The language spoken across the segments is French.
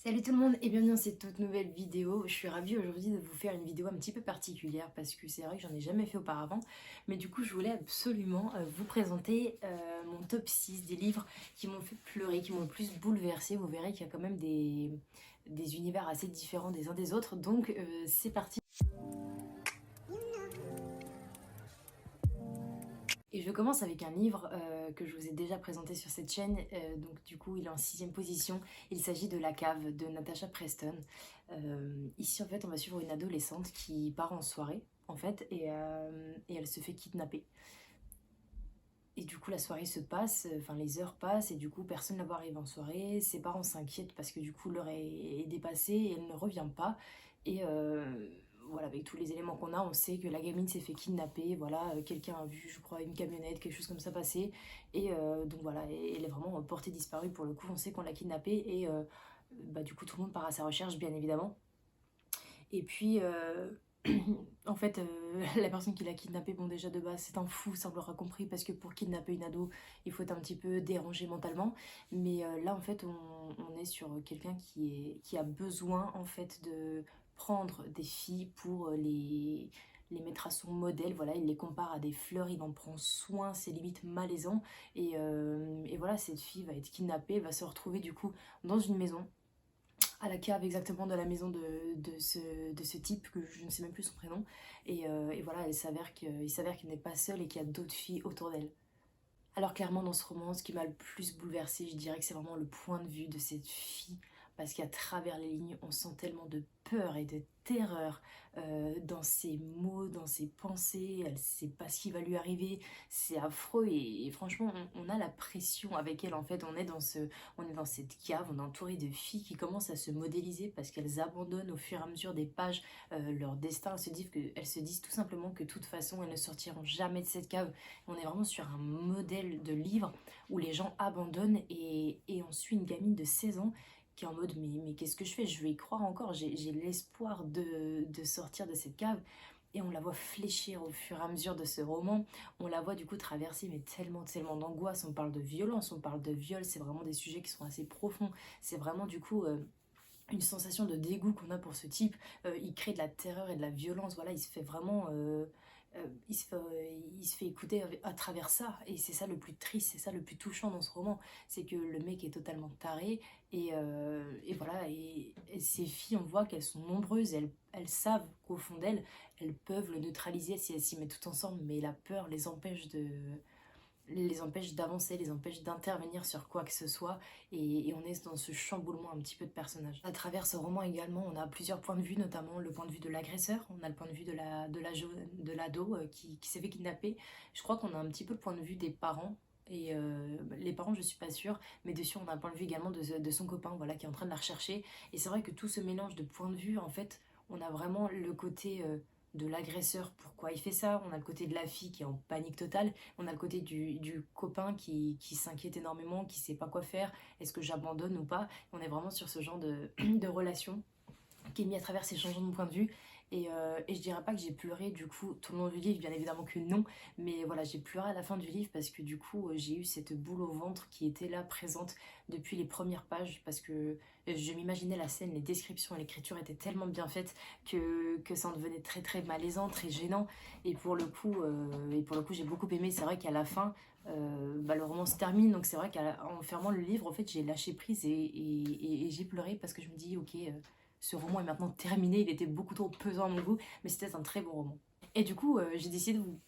Salut tout le monde et bienvenue dans cette toute nouvelle vidéo. Je suis ravie aujourd'hui de vous faire une vidéo un petit peu particulière parce que c'est vrai que j'en ai jamais fait auparavant. Mais du coup je voulais absolument vous présenter mon top 6 des livres qui m'ont fait pleurer, qui m'ont le plus bouleversé. Vous verrez qu'il y a quand même des univers assez différents des uns des autres. Donc c'est parti. Et je commence avec un livre que je vous ai déjà présenté sur cette chaîne, donc du coup il est en 6ème position. Il s'agit de La Cave de Natasha Preston. Ici en fait on va suivre une adolescente qui part en soirée en fait et elle se fait kidnapper. Et du coup la soirée se passe, enfin les heures passent et du coup personne ne la voit arriver en soirée. Ses parents s'inquiètent parce que du coup l'heure est dépassée et elle ne revient pas. Et voilà, avec tous les éléments qu'on a, on sait que la gamine s'est fait kidnapper. Voilà, quelqu'un a vu, je crois, une camionnette, quelque chose comme ça passer. Et donc voilà, elle est vraiment portée disparue pour le coup. On sait qu'on l'a kidnappée et bah, du coup tout le monde part à sa recherche, bien évidemment. Et puis, en fait, la personne qui l'a kidnappé, bon déjà de base c'est un fou, ça on l'aura compris, parce que pour kidnapper une ado, il faut être un petit peu dérangé mentalement. Mais là en fait on est sur quelqu'un qui a besoin en fait de prendre des filles pour les mettre à son modèle. Voilà, il les compare à des fleurs, il en prend soin, c'est limite malaisant. Et voilà, cette fille va être kidnappée, va se retrouver du coup dans une maison à la cave exactement de la maison de ce type, que je ne sais même plus son prénom. Et voilà, il s'avère qu'elle n'est pas seule et qu'il y a d'autres filles autour d'elle. Alors clairement dans ce roman, ce qui m'a le plus bouleversée, je dirais que c'est vraiment le point de vue de cette fille, parce qu'à travers les lignes, on sent tellement de peur et de terreur dans ses mots, dans ses pensées. Elle sait pas ce qui va lui arriver, c'est affreux et franchement, on a la pression avec elle en fait. On est dans cette cave, on est entouré de filles qui commencent à se modéliser parce qu'elles abandonnent au fur et à mesure des pages leur destin. Elles se disent tout simplement que de toute façon, elles ne sortiront jamais de cette cave. On est vraiment sur un modèle de livre où les gens abandonnent et on suit une gamine de 16 ans qui est en mode mais qu'est-ce que je fais? Je vais y croire encore, j'ai l'espoir de sortir de cette cave. Et on la voit fléchir au fur et à mesure de ce roman. On la voit du coup traverser mais tellement d'angoisse. On parle de violence, on parle de viol, c'est vraiment des sujets qui sont assez profonds. C'est vraiment du coup une sensation de dégoût qu'on a pour ce type. Il crée de la terreur et de la violence. Voilà, il se fait vraiment il se fait écouter à travers ça. Et c'est ça le plus triste, c'est ça le plus touchant dans ce roman, c'est que le mec est totalement taré. Et voilà, et ces filles, on voit qu'elles sont nombreuses, elles savent qu'au fond d'elles, elles peuvent le neutraliser si elles s'y mettent toutes ensemble, mais la peur les empêche d'avancer, les empêche d'intervenir sur quoi que ce soit, et on est dans ce chamboulement un petit peu de personnages. À travers ce roman également, on a plusieurs points de vue, notamment le point de vue de l'agresseur, on a le point de vue de l'ado qui s'est fait kidnapper. Je crois qu'on a un petit peu le point de vue des parents, et les parents je suis pas sûre, mais dessus on a un point de vue également de son copain, voilà, qui est en train de la rechercher. Et c'est vrai que tout ce mélange de points de vue, en fait, on a vraiment le côté de l'agresseur, pourquoi il fait ça, on a le côté de la fille qui est en panique totale, on a le côté du copain qui s'inquiète énormément, qui sait pas quoi faire, est-ce que j'abandonne ou pas. On est vraiment sur ce genre de relation qui est mis à travers ces changements de point de vue. Et je dirais pas que j'ai pleuré du coup tout le long du livre, bien évidemment que non, mais voilà, j'ai pleuré à la fin du livre parce que du coup j'ai eu cette boule au ventre qui était là présente depuis les premières pages, parce que je m'imaginais la scène, les descriptions et l'écriture étaient tellement bien faites que ça en devenait très malaisant, très gênant. Et pour le coup j'ai beaucoup aimé. C'est vrai qu'à la fin bah, le roman se termine, donc c'est vrai qu'en fermant le livre en fait j'ai lâché prise et j'ai pleuré parce que je me dis ok, ce roman est maintenant terminé, il était beaucoup trop pesant à mon goût, mais c'était un très bon roman. Et du coup, j'ai décidé de vous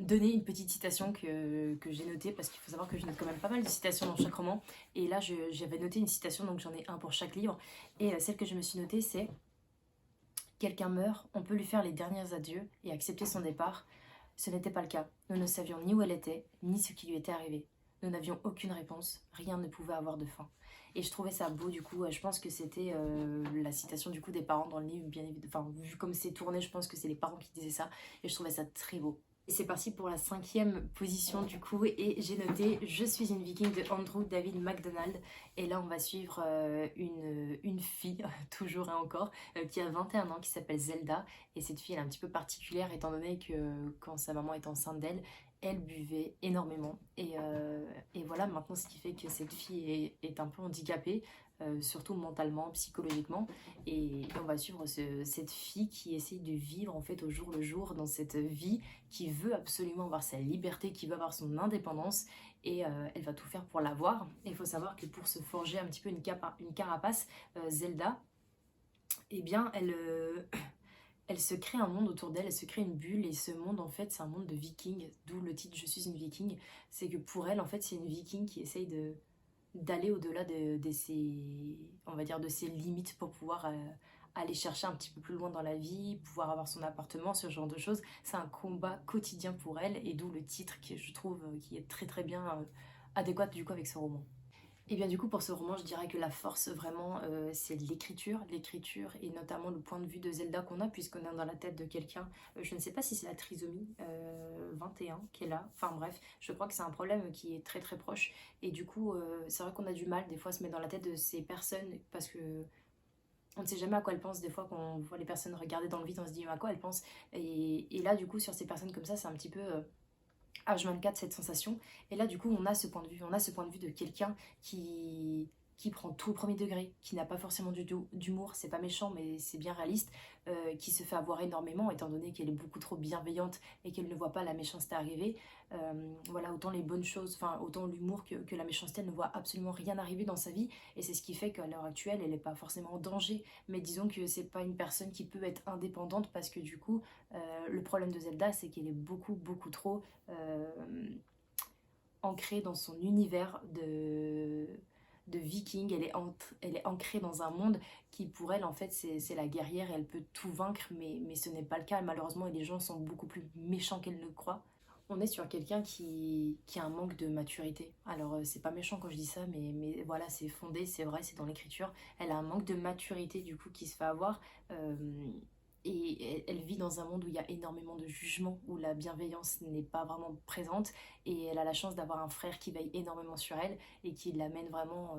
donner une petite citation que j'ai notée, parce qu'il faut savoir que je note quand même pas mal de citations dans chaque roman. Et là, j'avais noté une citation, donc j'en ai un pour chaque livre. Et celle que je me suis notée, c'est: quelqu'un meurt, on peut lui faire les derniers adieux et accepter son départ. Ce n'était pas le cas. Nous ne savions ni où elle était, ni ce qui lui était arrivé. Nous n'avions aucune réponse, rien ne pouvait avoir de fin. Et je trouvais ça beau, du coup, je pense que c'était la citation du coup des parents dans le livre, bien évidemment. Enfin, vu comme c'est tourné, je pense que c'est les parents qui disaient ça, et je trouvais ça très beau. Et c'est parti pour la 5ème position du coup, et j'ai noté Je suis une viking de Andrew David MacDonald. Et là on va suivre une fille, toujours et encore, qui a 21 ans, qui s'appelle Zelda. Et cette fille elle est un petit peu particulière étant donné que quand sa maman est enceinte d'elle, elle buvait énormément. Et voilà maintenant ce qui fait que cette fille est un peu handicapée. surtout mentalement, psychologiquement. Et on va suivre cette fille qui essaye de vivre en fait au jour le jour dans cette vie, qui veut absolument avoir sa liberté, qui veut avoir son indépendance, et elle va tout faire pour l'avoir. Et il faut savoir que pour se forger un petit peu une carapace, Zelda, eh bien elle se crée un monde autour d'elle, elle se crée une bulle, et ce monde en fait c'est un monde de vikings, d'où le titre Je suis une viking. C'est que pour elle en fait c'est une viking qui essaye d'aller au-delà de ses, on va dire, de ses limites pour pouvoir aller chercher un petit peu plus loin dans la vie, pouvoir avoir son appartement, ce genre de choses. C'est un combat quotidien pour elle, et d'où le titre qui je trouve qui est très très bien adéquat du coup avec ce roman. Et bien du coup pour ce roman je dirais que la force vraiment c'est l'écriture et notamment le point de vue de Zelda qu'on a, puisqu'on est dans la tête de quelqu'un, je ne sais pas si c'est la trisomie 21 qui est là, enfin bref, je crois que c'est un problème qui est très très proche, et du coup c'est vrai qu'on a du mal des fois à se mettre dans la tête de ces personnes, parce que on ne sait jamais à quoi elles pensent. Des fois quand on voit les personnes regarder dans le vide on se dit à quoi elles pensent, et là du coup sur ces personnes comme ça c'est un petit peu H24 cette sensation. Et là du coup on a ce point de vue, on a ce point de vue de quelqu'un qui prend tout au premier degré, qui n'a pas forcément d'humour, c'est pas méchant mais c'est bien réaliste, qui se fait avoir énormément étant donné qu'elle est beaucoup trop bienveillante et qu'elle ne voit pas la méchanceté arriver. Voilà, autant les bonnes choses, enfin autant l'humour que la méchanceté, elle ne voit absolument rien arriver dans sa vie, et c'est ce qui fait qu'à l'heure actuelle elle n'est pas forcément en danger, mais disons que c'est pas une personne qui peut être indépendante, parce que du coup le problème de Zelda c'est qu'elle est beaucoup trop ancrée dans son univers de viking. Elle est ancrée dans un monde qui pour elle en fait c'est la guerrière, et elle peut tout vaincre, mais ce n'est pas le cas malheureusement, et les gens sont beaucoup plus méchants qu'elle ne le croit. On est sur quelqu'un qui a un manque de maturité. Alors c'est pas méchant quand je dis ça, mais voilà, c'est fondé, c'est vrai, c'est dans l'écriture. Elle a un manque de maturité du coup qui se fait avoir. euh, et elle vit dans un monde où il y a énormément de jugements, où la bienveillance n'est pas vraiment présente, et elle a la chance d'avoir un frère qui veille énormément sur elle et qui l'amène vraiment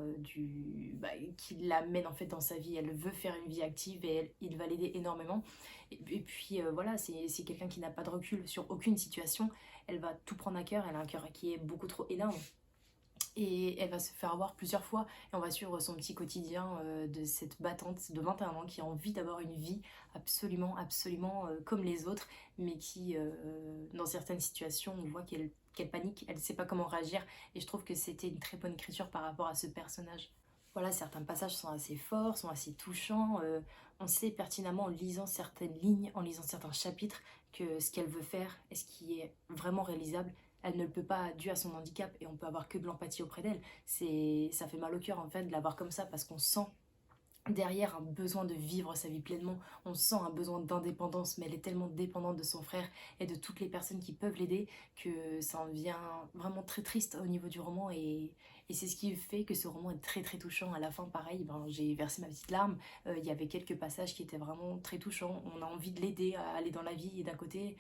qui l'amène en fait dans sa vie. Elle veut faire une vie active et il va l'aider énormément. Et puis voilà, c'est quelqu'un qui n'a pas de recul sur aucune situation. Elle va tout prendre à cœur, elle a un cœur qui est beaucoup trop énorme, et elle va se faire avoir plusieurs fois, et on va suivre son petit quotidien de cette battante de 21 ans qui a envie d'avoir une vie absolument comme les autres, mais qui dans certaines situations on voit qu'elle panique, elle ne sait pas comment réagir, et je trouve que c'était une très bonne écriture par rapport à ce personnage. Voilà, certains passages sont assez forts, sont assez touchants, on sait pertinemment en lisant certaines lignes, en lisant certains chapitres, que ce qu'elle veut faire et ce qui est vraiment réalisable, elle ne le peut pas dû à son handicap, et on peut avoir que de l'empathie auprès d'elle. Ça fait mal au cœur en fait de la voir comme ça, parce qu'on sent derrière un besoin de vivre sa vie pleinement, on sent un besoin d'indépendance, mais elle est tellement dépendante de son frère et de toutes les personnes qui peuvent l'aider que ça en devient vraiment très triste au niveau du roman, et c'est ce qui fait que ce roman est très très touchant. À la fin pareil, ben, j'ai versé ma petite larme. Il y avait quelques passages qui étaient vraiment très touchants, on a envie de l'aider à aller dans la vie, et d'un côté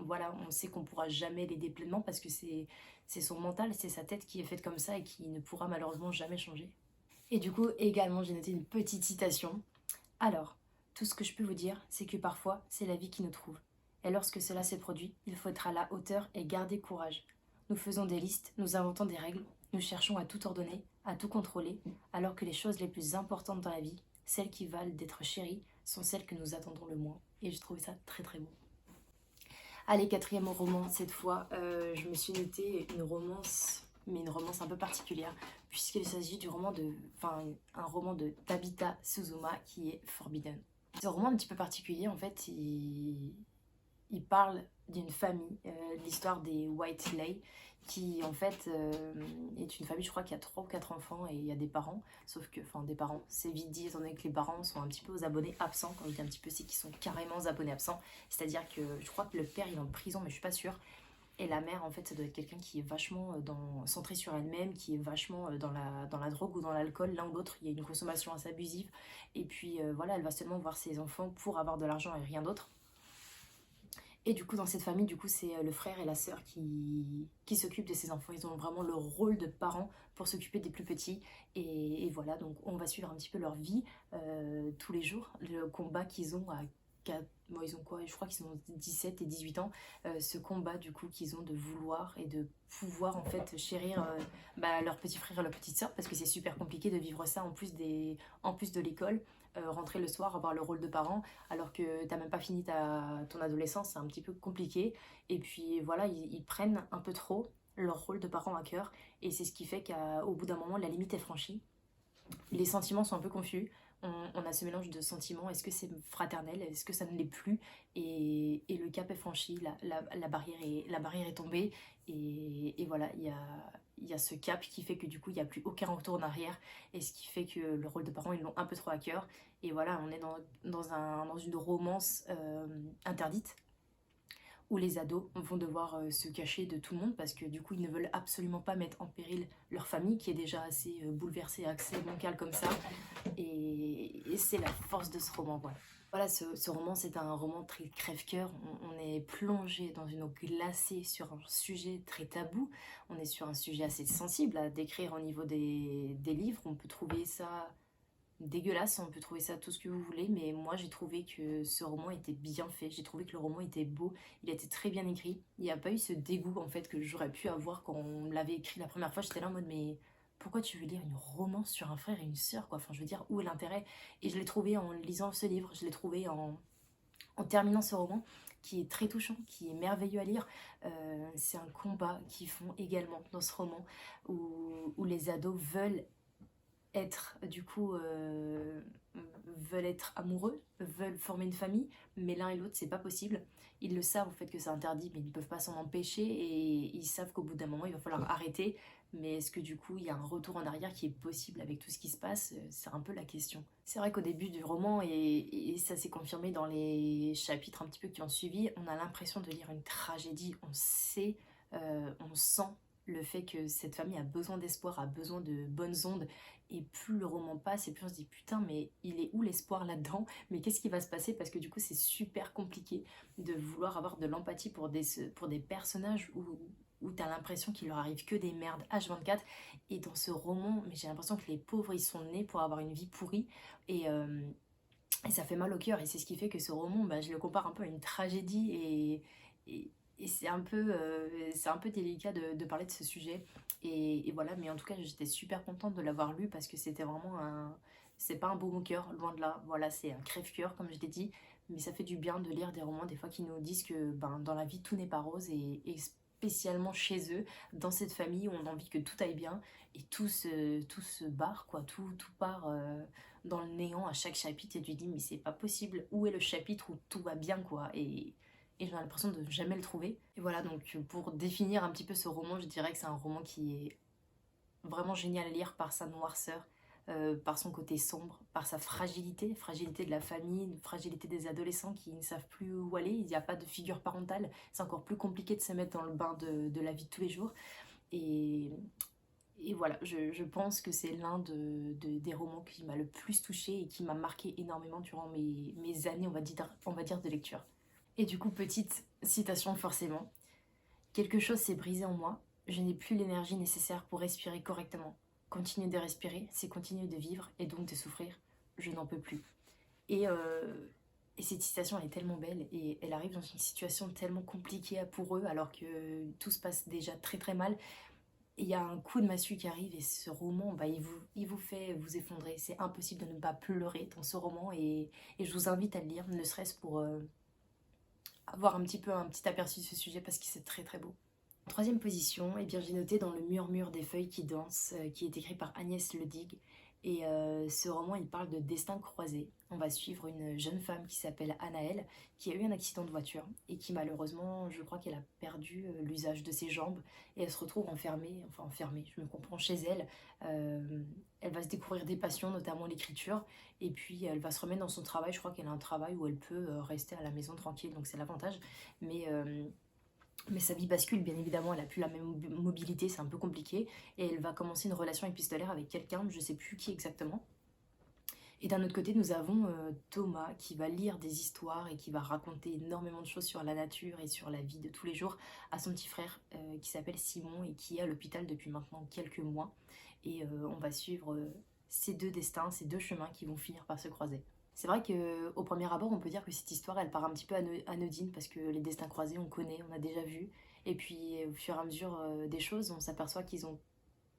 voilà, on sait qu'on pourra jamais l'aider pleinement, parce que c'est son mental, c'est sa tête qui est faite comme ça et qui ne pourra malheureusement jamais changer. Et du coup, également, j'ai noté une petite citation. Alors, tout ce que je peux vous dire, c'est que parfois, c'est la vie qui nous trouve. Et lorsque cela s'est produit, il faut être à la hauteur et garder courage. Nous faisons des listes, nous inventons des règles, nous cherchons à tout ordonner, à tout contrôler, alors que les choses les plus importantes dans la vie, celles qui valent d'être chéries, sont celles que nous attendons le moins. Et je trouve ça très très beau. Allez, quatrième roman, cette fois, je me suis noté une romance, mais une romance un peu particulière, puisqu'il s'agit un roman de Tabitha Suzuma qui est Forbidden. Ce roman un petit peu particulier, en fait, il parle d'une famille, l'histoire des Whiteley, qui en fait est une famille, je crois qu'il y a 3 ou 4 enfants, et il y a des parents, sauf que, enfin des parents, c'est vite dit étant donné que les parents sont un petit peu aux abonnés absents. Quand je dis un petit peu, c'est qu'ils sont carrément aux abonnés absents, c'est-à-dire que je crois que le père il est en prison, mais je suis pas sûre, et la mère en fait ça doit être quelqu'un qui est vachement centré sur elle-même, qui est vachement dans la drogue ou dans l'alcool, l'un ou l'autre. Il y a une consommation assez abusive, et puis voilà, elle va seulement voir ses enfants pour avoir de l'argent et rien d'autre. Et du coup, dans cette famille, du coup, c'est le frère et la sœur qui s'occupent de ces enfants. Ils ont vraiment le rôle de parents pour s'occuper des plus petits. Et voilà, donc on va suivre un petit peu leur vie tous les jours, le combat qu'ils ont bon, ils ont quoi? Je crois qu'ils ont 17 et 18 ans. Ce combat du coup qu'ils ont de vouloir et de pouvoir en fait chérir leur petit frère et leur petite sœur, parce que c'est super compliqué de vivre ça en plus de l'école. Rentrer le soir, avoir le rôle de parent, alors que t'as même pas fini ton adolescence, c'est un petit peu compliqué. Et puis voilà, ils prennent un peu trop leur rôle de parent à cœur, et c'est ce qui fait qu'au bout d'un moment, la limite est franchie. Les sentiments sont un peu confus. On a ce mélange de sentiments. Est-ce que c'est fraternel? Est-ce que ça ne l'est plus? Et le cap est franchi, la barrière est tombée. Et voilà, il y a ce cap qui fait que du coup, il n'y a plus aucun retour en arrière. Et ce qui fait que le rôle de parent, ils l'ont un peu trop à cœur. Et voilà, on est dans une romance interdite, où les ados vont devoir se cacher de tout le monde parce que du coup ils ne veulent absolument pas mettre en péril leur famille qui est déjà assez bouleversée, assez bancale comme ça. Et c'est la force de ce roman, voilà. Voilà, ce roman, c'est un roman très crève-cœur. On est plongé dans une eau glacée sur un sujet très tabou. On est sur un sujet assez sensible à décrire au niveau des livres. On peut trouver ça dégueulasse, on peut trouver ça tout ce que vous voulez, mais moi j'ai trouvé que ce roman était bien fait, j'ai trouvé que le roman était beau, il a été très bien écrit, il n'y a pas eu ce dégoût en fait que j'aurais pu avoir quand on l'avait écrit la première fois. J'étais là en mode mais pourquoi tu veux lire une romance sur un frère et une sœur quoi, enfin je veux dire où est l'intérêt? Et je l'ai trouvé en lisant ce livre, je l'ai trouvé en terminant ce roman qui est très touchant, qui est merveilleux à lire. C'est un combat qu'ils font également dans ce roman où les ados veulent être du coup veulent être amoureux, veulent former une famille, mais l'un et l'autre c'est pas possible. Ils le savent en fait que c'est interdit, mais ils ne peuvent pas s'en empêcher et ils savent qu'au bout d'un moment il va falloir arrêter. Mais est-ce que du coup il y a un retour en arrière qui est possible avec tout ce qui se passe? C'est un peu la question. C'est vrai qu'au début du roman, et ça s'est confirmé dans les chapitres un petit peu qui ont suivi, on a l'impression de lire une tragédie. On sait, on sent le fait que cette famille a besoin d'espoir, a besoin de bonnes ondes. Et plus le roman passe, et plus on se dit putain, mais il est où l'espoir là-dedans? Mais qu'est-ce qui va se passer? Parce que du coup, c'est super compliqué de vouloir avoir de l'empathie pour des personnages où t'as l'impression qu'il leur arrive que des merdes H24. Et dans ce roman, mais j'ai l'impression que les pauvres, ils sont nés pour avoir une vie pourrie. Et, euh, et ça fait mal au cœur. Et c'est ce qui fait que ce roman, bah, je le compare un peu à une tragédie. Et c'est un peu délicat de parler de ce sujet. Et voilà, mais en tout cas, j'étais super contente de l'avoir lu parce que c'était vraiment un. C'est pas un beau mon cœur, loin de là. Voilà, c'est un crève-cœur, comme je l'ai dit. Mais ça fait du bien de lire des romans, des fois, qui nous disent que ben, dans la vie, tout n'est pas rose. Et spécialement chez eux, dans cette famille où on a envie que tout aille bien. Et tout se barre, quoi. Tout part dans le néant à chaque chapitre. Et tu te dis, mais c'est pas possible. Où est le chapitre où tout va bien, quoi? Et j'ai l'impression de jamais le trouver. Et voilà, donc pour définir un petit peu ce roman, je dirais que c'est un roman qui est vraiment génial à lire par sa noirceur, par son côté sombre, par sa fragilité, fragilité de la famille, fragilité des adolescents qui ne savent plus où aller, il n'y a pas de figure parentale, c'est encore plus compliqué de se mettre dans le bain de la vie de tous les jours. Et, et voilà, je pense que c'est l'un des romans qui m'a le plus touchée et qui m'a marqué énormément durant mes années, on va dire, de lecture. Et du coup, petite citation forcément. Quelque chose s'est brisé en moi. Je n'ai plus l'énergie nécessaire pour respirer correctement. Continuer de respirer, c'est continuer de vivre et donc de souffrir. Je n'en peux plus. Et, euh, et cette citation, elle est tellement belle et elle arrive dans une situation tellement compliquée pour eux alors que tout se passe déjà très très mal. Et il y a un coup de massue qui arrive et ce roman, bah, il vous fait vous effondrer. C'est impossible de ne pas pleurer dans ce roman et je vous invite à le lire, ne serait-ce pour avoir un petit peu un petit aperçu de ce sujet parce que c'est très très beau. En troisième position, eh bien, j'ai noté Dans le murmure des feuilles qui dansent, qui est écrit par Agnès Ledig. Et ce roman, il parle de destin croisé. On va suivre une jeune femme qui s'appelle Anaëlle, qui a eu un accident de voiture et qui malheureusement, je crois qu'elle a perdu l'usage de ses jambes et elle se retrouve enfermée, je me comprends, chez elle. Elle va se découvrir des passions, notamment l'écriture, et puis elle va se remettre dans son travail. Je crois qu'elle a un travail où elle peut rester à la maison tranquille, donc c'est l'avantage. Mais mais sa vie bascule, bien évidemment, elle a plus la même mobilité, c'est un peu compliqué. Et elle va commencer une relation épistolaire avec quelqu'un, je sais plus qui exactement. Et d'un autre côté, nous avons Thomas qui va lire des histoires et qui va raconter énormément de choses sur la nature et sur la vie de tous les jours à son petit frère qui s'appelle Simon et qui est à l'hôpital depuis maintenant quelques mois. Et on va suivre ces deux destins, ces deux chemins qui vont finir par se croiser. C'est vrai qu'au premier abord, on peut dire que cette histoire, elle part un petit peu anodine parce que les destins croisés, on connaît, on a déjà vu. Et puis, au fur et à mesure des choses, on s'aperçoit qu'ils ont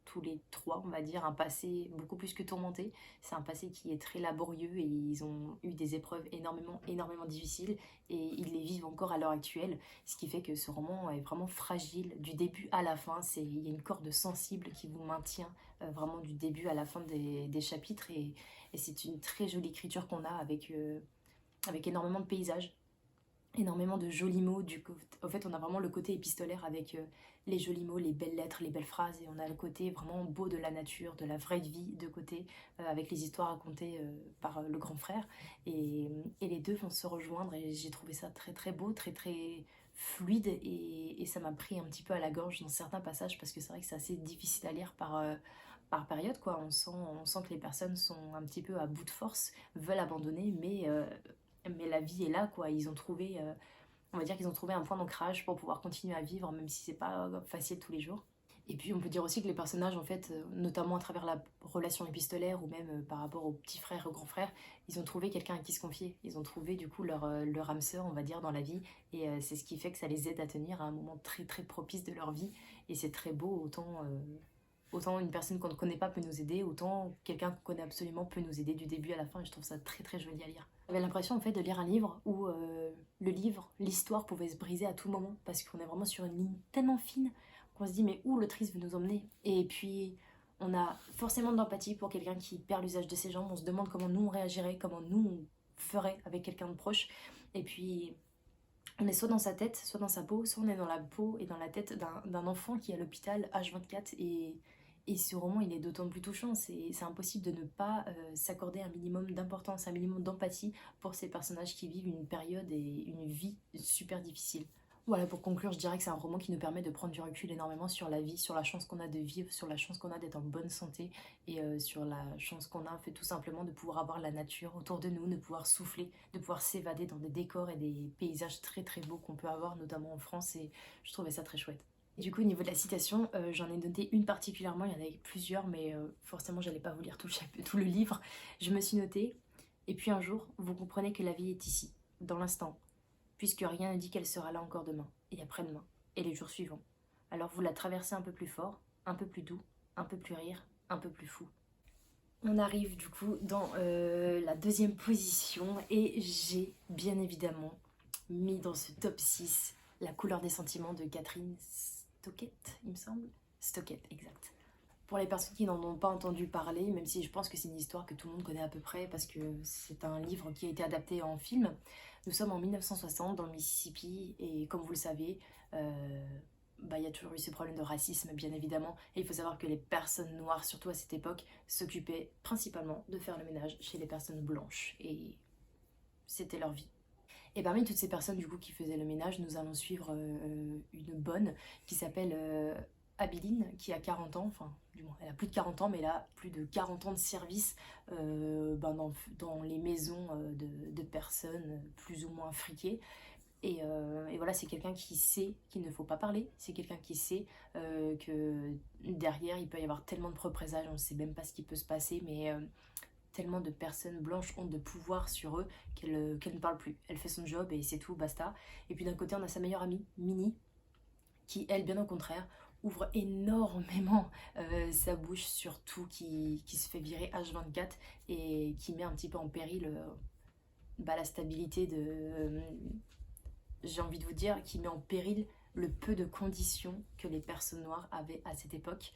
tous les trois, on va dire, un passé beaucoup plus que tourmenté. C'est un passé qui est très laborieux et ils ont eu des épreuves énormément difficiles et ils les vivent encore à l'heure actuelle. Ce qui fait que ce roman est vraiment fragile du début à la fin. Il y a une corde sensible qui vous maintient vraiment du début à la fin des chapitres et c'est une très jolie écriture qu'on a avec énormément de paysages, énormément de jolis mots. En fait, on a vraiment le côté épistolaire avec les jolis mots, les belles lettres, les belles phrases, et on a le côté vraiment beau de la nature, de la vraie vie de côté, avec les histoires racontées par le grand frère. Et les deux vont se rejoindre, et j'ai trouvé ça très beau, très fluide, et ça m'a pris un petit peu à la gorge dans certains passages, parce que c'est vrai que c'est assez difficile à lire par période, quoi. On sent que les personnes sont un petit peu à bout de force, veulent abandonner, mais la vie est là, quoi. On va dire qu'ils ont trouvé un point d'ancrage pour pouvoir continuer à vivre, même si c'est pas facile tous les jours. Et puis on peut dire aussi que les personnages, en fait, notamment à travers la relation épistolaire ou même par rapport au petit frère et au grand frère, ils ont trouvé quelqu'un à qui se confier. Ils ont trouvé du coup leur âme sœur, on va dire, dans la vie. Et c'est ce qui fait que ça les aide à tenir à un moment très propice de leur vie. Et c'est très beau, autant une personne qu'on ne connaît pas peut nous aider, autant quelqu'un qu'on connaît absolument peut nous aider du début à la fin, et je trouve ça très joli à lire. J'avais l'impression en fait de lire un livre où l'histoire pouvait se briser à tout moment, parce qu'on est vraiment sur une ligne tellement fine qu'on se dit mais où l'autrice veut nous emmener. Et puis on a forcément de l'empathie pour quelqu'un qui perd l'usage de ses jambes, on se demande comment nous on réagirait, comment nous on ferait avec quelqu'un de proche, et puis on est soit dans sa tête, soit dans sa peau, soit on est dans la peau et dans la tête d'un enfant qui est à l'hôpital H24 et ce roman il est d'autant plus touchant, c'est impossible de ne pas s'accorder un minimum d'importance, un minimum d'empathie pour ces personnages qui vivent une période et une vie super difficile. Voilà, pour conclure, je dirais que c'est un roman qui nous permet de prendre du recul énormément sur la vie, sur la chance qu'on a de vivre, sur la chance qu'on a d'être en bonne santé et sur la chance qu'on a fait tout simplement de pouvoir avoir la nature autour de nous, de pouvoir souffler, de pouvoir s'évader dans des décors et des paysages très beaux qu'on peut avoir, notamment en France, et je trouvais ça très chouette. Et du coup, au niveau de la citation, j'en ai noté une particulièrement, il y en avait plusieurs, mais forcément, j'allais pas vous lire tout le livre. Je me suis notée, et puis un jour, vous comprenez que la vie est ici, dans l'instant, puisque rien ne dit qu'elle sera là encore demain, et après-demain, et les jours suivants. Alors vous la traversez un peu plus fort, un peu plus doux, un peu plus rire, un peu plus fou. On arrive du coup dans la deuxième position, et j'ai bien évidemment mis dans ce top 6 La couleur des sentiments de Catherine Stockett, il me semble. Stockett, exact. Pour les personnes qui n'en ont pas entendu parler, même si je pense que c'est une histoire que tout le monde connaît à peu près parce que c'est un livre qui a été adapté en film, nous sommes en 1960 dans le Mississippi et comme vous le savez, il y a toujours eu ce problème de racisme bien évidemment et il faut savoir que les personnes noires, surtout à cette époque, s'occupaient principalement de faire le ménage chez les personnes blanches et c'était leur vie. Et parmi toutes ces personnes du coup qui faisaient le ménage, nous allons suivre une bonne qui s'appelle Abiline, qui a 40 ans, enfin du moins elle a plus de 40 ans, mais elle a plus de 40 ans de service dans les maisons de personnes plus ou moins friquées. Et voilà, c'est quelqu'un qui sait qu'il ne faut pas parler, c'est quelqu'un qui sait que derrière il peut y avoir tellement de représailles, on ne sait même pas ce qui peut se passer, mais tellement de personnes blanches ont de pouvoir sur eux qu'elle ne parle plus. Elle fait son job et c'est tout, basta. Et puis d'un côté, on a sa meilleure amie, Minnie, qui, elle, bien au contraire, ouvre énormément sa bouche sur tout, qui se fait virer H24 et qui met un petit peu en péril la stabilité j'ai envie de vous dire, qui met en péril le peu de conditions que les personnes noires avaient à cette époque.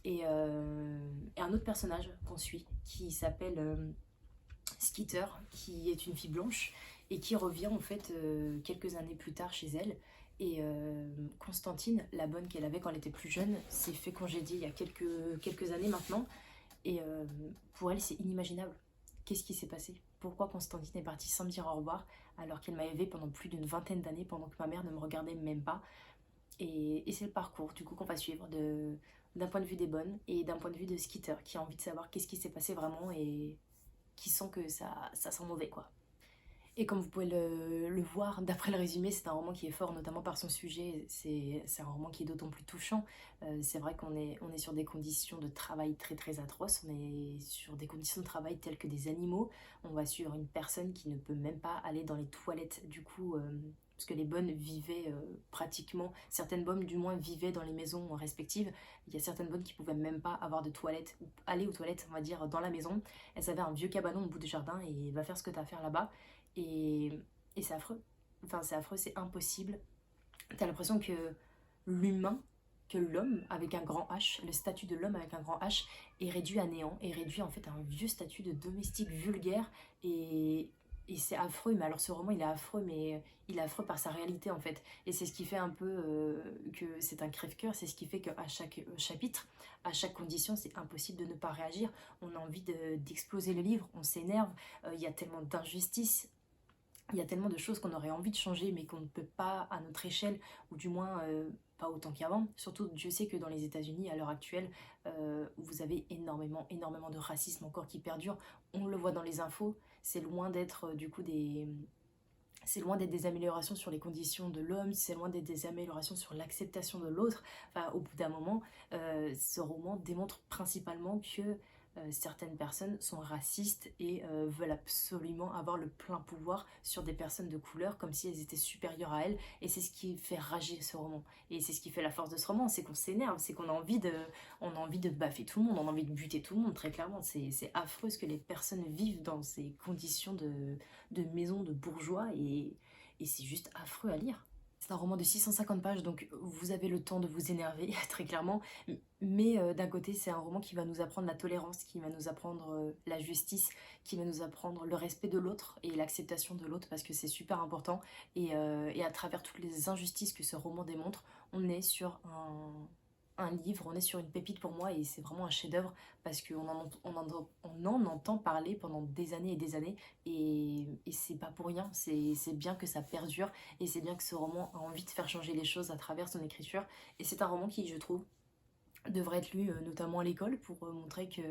Et un autre personnage qu'on suit qui s'appelle Skeeter, qui est une fille blanche et qui revient en fait quelques années plus tard chez elle. Et Constantine, la bonne qu'elle avait quand elle était plus jeune, s'est fait congédier il y a quelques années maintenant. Et pour elle, c'est inimaginable. Qu'est-ce qui s'est passé? Pourquoi Constantine est partie sans me dire au revoir alors qu'elle m'a élevée pendant plus d'une vingtaine d'années, pendant que ma mère ne me regardait même pas? Et c'est le parcours du coup qu'on va suivre d'un point de vue des bonnes et d'un point de vue de Skeeter qui a envie de savoir qu'est-ce qui s'est passé vraiment et qui sent que ça sent mauvais quoi. Et comme vous pouvez le voir, d'après le résumé, c'est un roman qui est fort, notamment par son sujet. C'est un roman qui est d'autant plus touchant. C'est vrai on est sur des conditions de travail très très atroces. On est sur des conditions de travail telles que des animaux. On va suivre une personne qui ne peut même pas aller dans les toilettes. Du coup, parce que les bonnes vivaient pratiquement, certaines bonnes du moins vivaient dans les maisons respectives. Il y a certaines bonnes qui pouvaient même pas avoir de toilettes, ou aller aux toilettes, on va dire, dans la maison. Elles avaient un vieux cabanon au bout du jardin et va faire ce que tu as à faire là-bas. Et, et c'est affreux. Enfin, c'est affreux, c'est impossible. T'as l'impression que l'humain, que l'homme avec un grand H, le statut de l'homme avec un grand H, est réduit à néant, est réduit en fait à un vieux statut de domestique vulgaire. Et c'est affreux, mais alors ce roman il est affreux, mais il est affreux par sa réalité en fait. Et c'est ce qui fait un peu que c'est un crève-cœur, c'est ce qui fait qu'à chaque chapitre, à chaque condition, c'est impossible de ne pas réagir. On a envie d'exploser le livre, on s'énerve, il y a tellement d'injustices, il y a tellement de choses qu'on aurait envie de changer mais qu'on ne peut pas à notre échelle, ou du moins pas autant qu'avant. Surtout, Dieu sait que dans les États-Unis à l'heure actuelle, vous avez énormément de racisme encore qui perdure. On le voit dans les infos, c'est loin d'être du coup c'est loin d'être des améliorations sur les conditions de l'homme, c'est loin d'être des améliorations sur l'acceptation de l'autre. Enfin, au bout d'un moment, ce roman démontre principalement que certaines personnes sont racistes et veulent absolument avoir le plein pouvoir sur des personnes de couleur comme si elles étaient supérieures à elles. Et c'est ce qui fait rager ce roman. Et c'est ce qui fait la force de ce roman, c'est qu'on s'énerve, c'est qu'on a on a envie de baffer tout le monde, on a envie de buter tout le monde, très clairement. C'est affreux ce que les personnes vivent dans ces conditions de maison de bourgeois, et c'est juste affreux à lire. C'est un roman de 650 pages, donc vous avez le temps de vous énerver, très clairement. Mais d'un côté, c'est un roman qui va nous apprendre la tolérance, qui va nous apprendre la justice, qui va nous apprendre le respect de l'autre et l'acceptation de l'autre, parce que c'est super important. Et à travers toutes les injustices que ce roman démontre, on est sur un livre, on est sur une pépite pour moi, et c'est vraiment un chef-d'œuvre parce on en entend parler pendant des années et des années, et c'est pas pour rien, c'est bien que ça perdure, et c'est bien que ce roman a envie de faire changer les choses à travers son écriture. Et c'est un roman qui, je trouve, devrait être lu notamment à l'école pour montrer que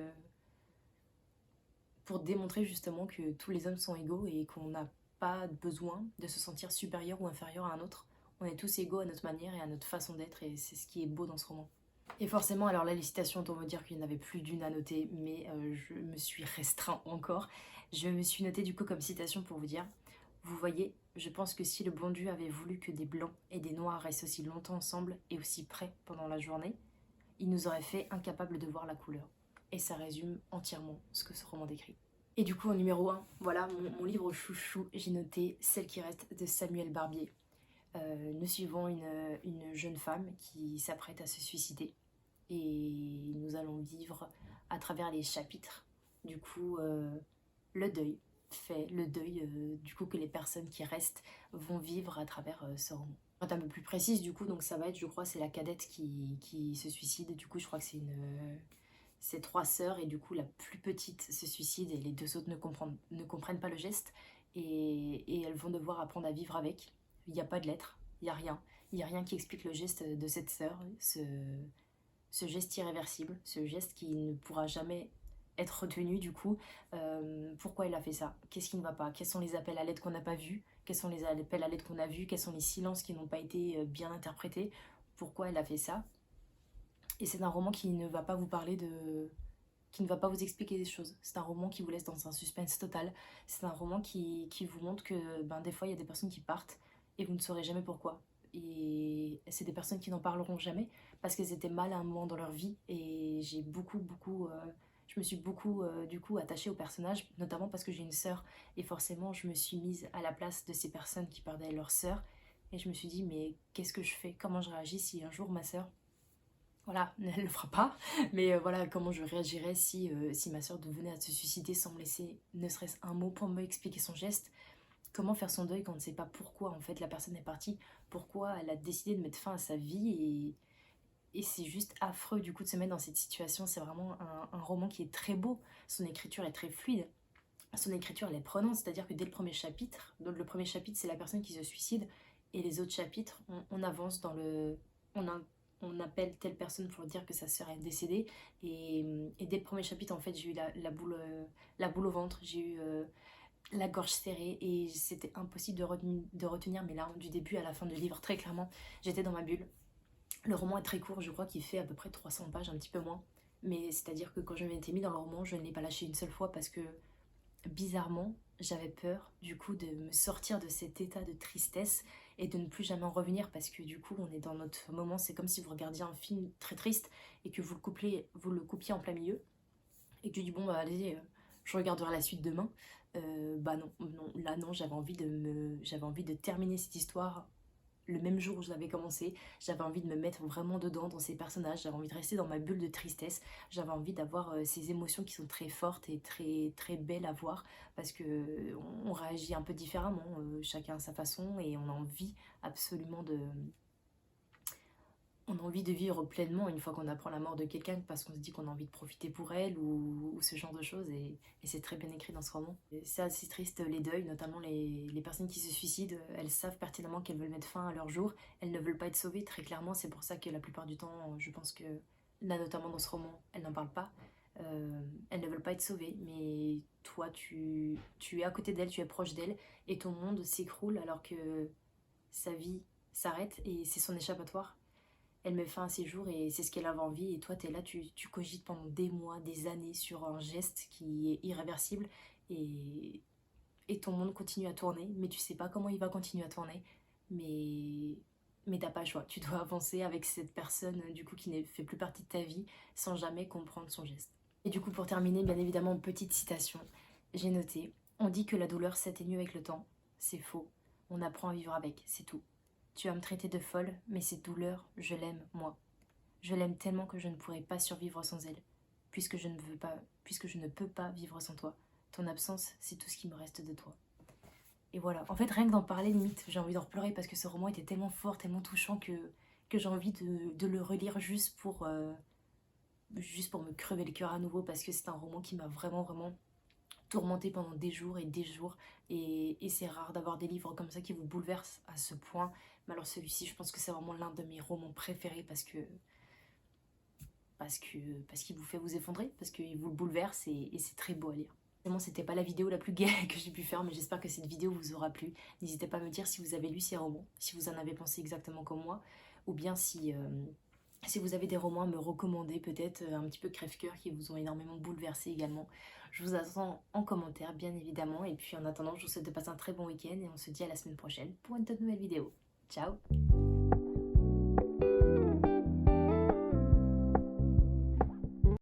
pour démontrer justement que tous les hommes sont égaux et qu'on n'a pas besoin de se sentir supérieur ou inférieur à un autre. On est tous égaux à notre manière et à notre façon d'être, et c'est ce qui est beau dans ce roman. Et forcément, alors là, les citations, on me dire qu'il n'y en avait plus d'une à noter, mais je me suis restreint encore. Je me suis notée du coup comme citation pour vous dire: vous voyez, je pense que si le bon Dieu avait voulu que des blancs et des noirs restent aussi longtemps ensemble et aussi près pendant la journée, il nous aurait fait incapables de voir la couleur. Et ça résume entièrement ce que ce roman décrit. Et du coup, en numéro 1, voilà mon livre chouchou, j'ai noté Celle qui reste de Samuel Barbier. Nous suivons une jeune femme qui s'apprête à se suicider, et nous allons vivre à travers les chapitres du coup le deuil le deuil du coup que les personnes qui restent vont vivre à travers ce roman. Pour être un peu plus précise, du coup, donc ça va être, je crois, c'est la cadette qui se suicide. Du coup, je crois que c'est trois sœurs, et du coup la plus petite se suicide et les deux autres ne comprennent pas le geste, et elles vont devoir apprendre à vivre avec. Il n'y a pas de lettre, il n'y a rien qui explique le geste de cette sœur, ce geste irréversible, ce geste qui ne pourra jamais être retenu du coup. Pourquoi elle a fait ça? Qu'est-ce qui ne va pas? Quels sont les appels à l'aide qu'on n'a pas vus? Quels sont les appels à l'aide qu'on a vus? Quels sont les silences qui n'ont pas été bien interprétés? Pourquoi elle a fait ça? Et c'est un roman qui ne va pas vous parler de... qui ne va pas vous expliquer des choses. C'est un roman qui vous laisse dans un suspense total. C'est un roman qui vous montre que des fois il y a des personnes qui partent et vous ne saurez jamais pourquoi. Et c'est des personnes qui n'en parleront jamais parce qu'elles étaient mal à un moment dans leur vie. Et j'ai je me suis beaucoup du coup attachée au personnage, notamment parce que j'ai une sœur, et forcément je me suis mise à la place de ces personnes qui perdaient leur sœur, et je me suis dit mais qu'est-ce que je fais? Comment je réagis si un jour ma sœur, voilà, elle le fera pas, mais voilà, comment je réagirais si ma soeur venait à se suicider sans me laisser ne serait-ce un mot pour me expliquer son geste. Comment faire son deuil quand on ne sait pas pourquoi en fait la personne est partie, pourquoi elle a décidé de mettre fin à sa vie, et c'est juste affreux du coup de se mettre dans cette situation. C'est vraiment un roman qui est très beau, son écriture est très fluide, son écriture elle est prenante, c'est-à-dire que dès le premier chapitre, donc le premier chapitre c'est la personne qui se suicide, et les autres chapitres on avance dans le... On, a, on appelle telle personne pour dire que sa sœur est décédée, et dès le premier chapitre en fait j'ai eu la boule au ventre, j'ai eu la gorge serrée et c'était impossible de retenir mes larmes du début à la fin du livre, très clairement. J'étais dans ma bulle. Le roman est très court, je crois qu'il fait à peu près 300 pages, un petit peu moins. Mais c'est-à-dire que quand je m'étais mis dans le roman, je ne l'ai pas lâché une seule fois parce que bizarrement, j'avais peur du coup de me sortir de cet état de tristesse et de ne plus jamais en revenir parce que du coup on est dans notre moment, c'est comme si vous regardiez un film très triste et que vous le coupiez en plein milieu et que tu dis bon bah allez, je regarderai la suite demain. Bah non, non, là non, j'avais envie de terminer cette histoire le même jour où je l'avais commencé. J'avais envie de me mettre vraiment dedans dans ces personnages, j'avais envie de rester dans ma bulle de tristesse, j'avais envie d'avoir ces émotions qui sont très fortes et très, très belles à voir parce que on réagit un peu différemment, chacun à sa façon et on a envie absolument on a envie de vivre pleinement une fois qu'on apprend la mort de quelqu'un parce qu'on se dit qu'on a envie de profiter pour elle ou ce genre de choses et c'est très bien écrit dans ce roman. C'est assez triste les deuils, notamment les personnes qui se suicident, elles savent pertinemment qu'elles veulent mettre fin à leur jour, elles ne veulent pas être sauvées très clairement, c'est pour ça que la plupart du temps je pense que là notamment dans ce roman elles n'en parlent pas. Elles ne veulent pas être sauvées, mais toi tu es à côté d'elles, tu es proche d'elles et ton monde s'écroule alors que sa vie s'arrête et c'est son échappatoire. Elle met fin à ses jours et c'est ce qu'elle avait envie. Et toi, t'es là, tu cogites pendant des mois, des années sur un geste qui est irréversible. Et, et ton monde continue à tourner, mais tu sais pas comment il va continuer à tourner. Mais, mais t'as pas le choix. Tu dois avancer avec cette personne du coup qui ne fait plus partie de ta vie sans jamais comprendre son geste. Et du coup, pour terminer, bien évidemment, petite citation. J'ai noté, on dit que la douleur s'atténue avec le temps. C'est faux. On apprend à vivre avec, c'est tout. Tu vas me traiter de folle, mais cette douleur, je l'aime, moi. Je l'aime tellement que je ne pourrais pas survivre sans elle, puisque je ne peux pas vivre sans toi. Ton absence, c'est tout ce qui me reste de toi. Et voilà. En fait, rien que d'en parler, limite, j'ai envie d'en pleurer parce que ce roman était tellement fort, tellement touchant que j'ai envie de le relire juste pour me crever le cœur à nouveau parce que c'est un roman qui m'a vraiment, vraiment tourmenté pendant des jours et des jours. Et c'est rare d'avoir des livres comme ça qui vous bouleversent à ce point. Mais alors celui-ci, je pense que c'est vraiment l'un de mes romans préférés parce qu'il vous fait vous effondrer, parce qu'il vous bouleverse et c'est très beau à lire. Vraiment, c'était pas la vidéo la plus gaie que j'ai pu faire, mais j'espère que cette vidéo vous aura plu. N'hésitez pas à me dire si vous avez lu ces romans, si vous en avez pensé exactement comme moi, ou bien si vous avez des romans à me recommander, peut-être un petit peu crève-cœur, qui vous ont énormément bouleversé également. Je vous attends en commentaire, bien évidemment. Et puis en attendant, je vous souhaite de passer un très bon week-end et on se dit à la semaine prochaine pour une toute nouvelle vidéo. Ciao!